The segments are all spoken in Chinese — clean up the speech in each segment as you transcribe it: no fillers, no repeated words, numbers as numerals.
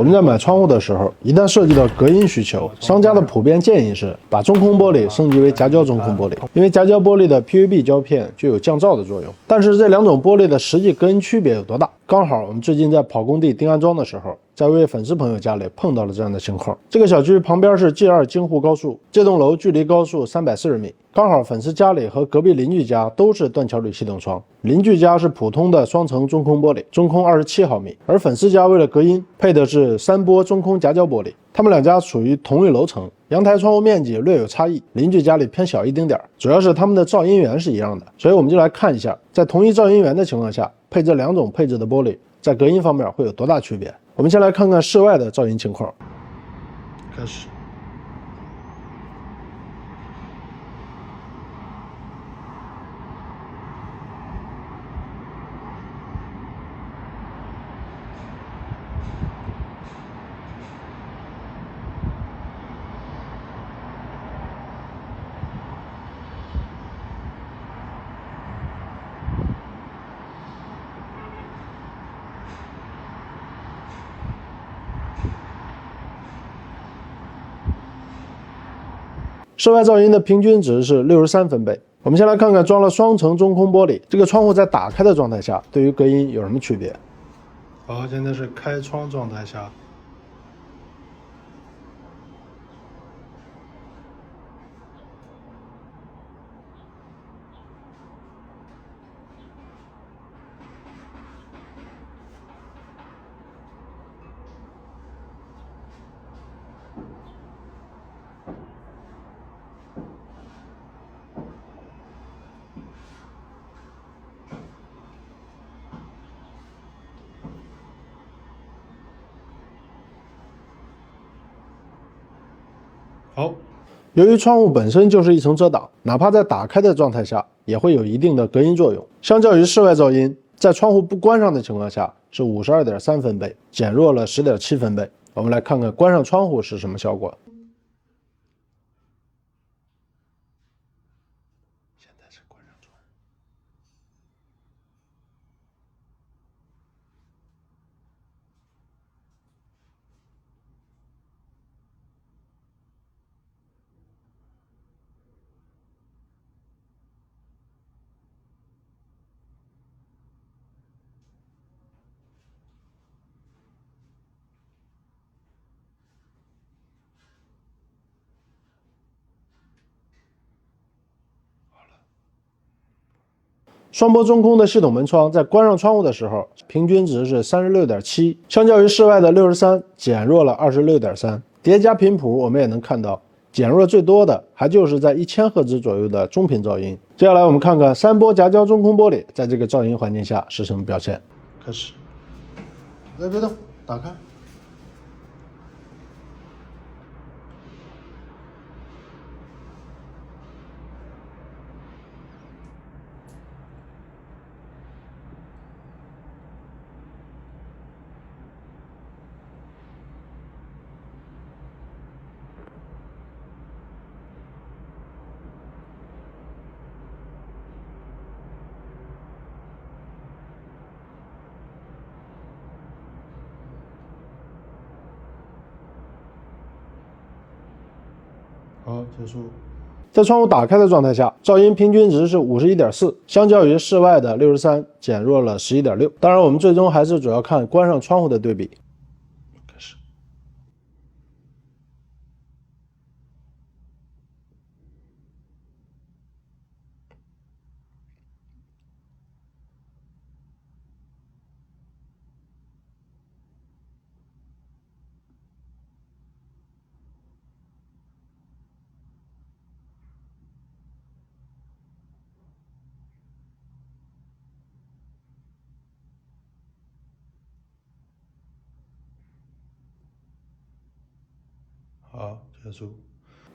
我们在买窗户的时候，一旦涉及到隔音需求，商家的普遍建议是把中空玻璃升级为夹胶中空玻璃，因为夹胶玻璃的 PVB 胶片具有降噪的作用。但是这两种玻璃的实际隔音区别有多大？刚好我们最近在跑工地钉安装的时候，在一位粉丝朋友家里碰到了这样的情况。这个小区旁边是 G2 京沪高速，这栋楼距离高速340米，刚好粉丝家里和隔壁邻居家都是断桥铝系统窗，邻居家是普通的双层中空玻璃，中空27毫米，而粉丝家为了隔音配的是3波中空夹胶玻璃。他们两家属于同一楼层，阳台窗户面积略有差异，邻居家里偏小一丁点，主要是他们的噪音源是一样的。所以我们就来看一下，在同一噪音源的情况下，配这两种配置的玻璃在隔音方面会有多大区别。我们先来看看室外的噪音情况。开始。室外噪音的平均值是63分贝。我们先来看看装了双层中空玻璃，这个窗户在打开的状态下，对于隔音有什么区别？好，现在是开窗状态下。好，由于窗户本身就是一层遮挡，哪怕在打开的状态下，也会有一定的隔音作用。相较于室外噪音，在窗户不关上的情况下是52.3分贝，减弱了10.7分贝。我们来看看关上窗户是什么效果。现在是关上窗。双波中空的系统门窗在关上窗户的时候，平均值是36.7，相较于室外的63，减弱了26.3。叠加频谱我们也能看到，减弱最多的还就是在1000赫兹左右的中频噪音。接下来我们看看3波夹胶中空玻璃在这个噪音环境下是什么表现。开始，别动，打开。好，结束。在窗户打开的状态下，噪音平均值是51.4，相较于室外的63，减弱了11.6。当然，我们最终还是主要看关上窗户的对比。开始。好，结束。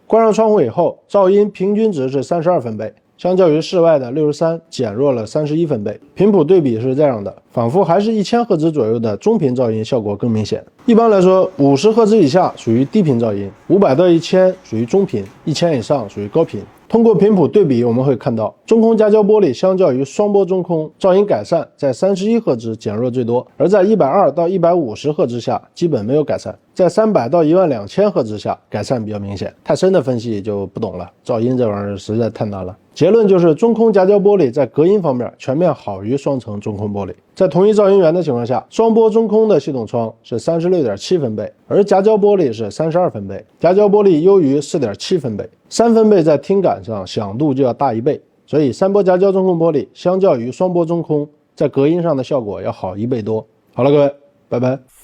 关上窗户以后，噪音平均值是32分贝，相较于室外的63，减弱了31分贝。频谱对比是这样的，仿佛还是1000赫兹左右的中频噪音效果更明显。一般来说，50赫兹以下属于低频噪音，500到1000属于中频，1000以上属于高频。通过频谱对比，我们会看到中空夹胶玻璃相较于双波中空，噪音改善在31赫兹减弱最多，而在120到150赫兹下基本没有改善，在300到12000赫兹下改善比较明显。太深的分析就不懂了，噪音这玩意儿实在太难了。结论就是中空夹胶玻璃在隔音方面全面好于双层中空玻璃。在同一噪音源的情况下，双波中空的系统窗是36.7分贝，而夹胶玻璃是32分贝，夹胶玻璃优于4.7分贝，3分贝在听感上响度就要大1倍，所以3波夹胶中空玻璃相较于双波中空，在隔音上的效果要好1倍多。好了，各位，拜拜。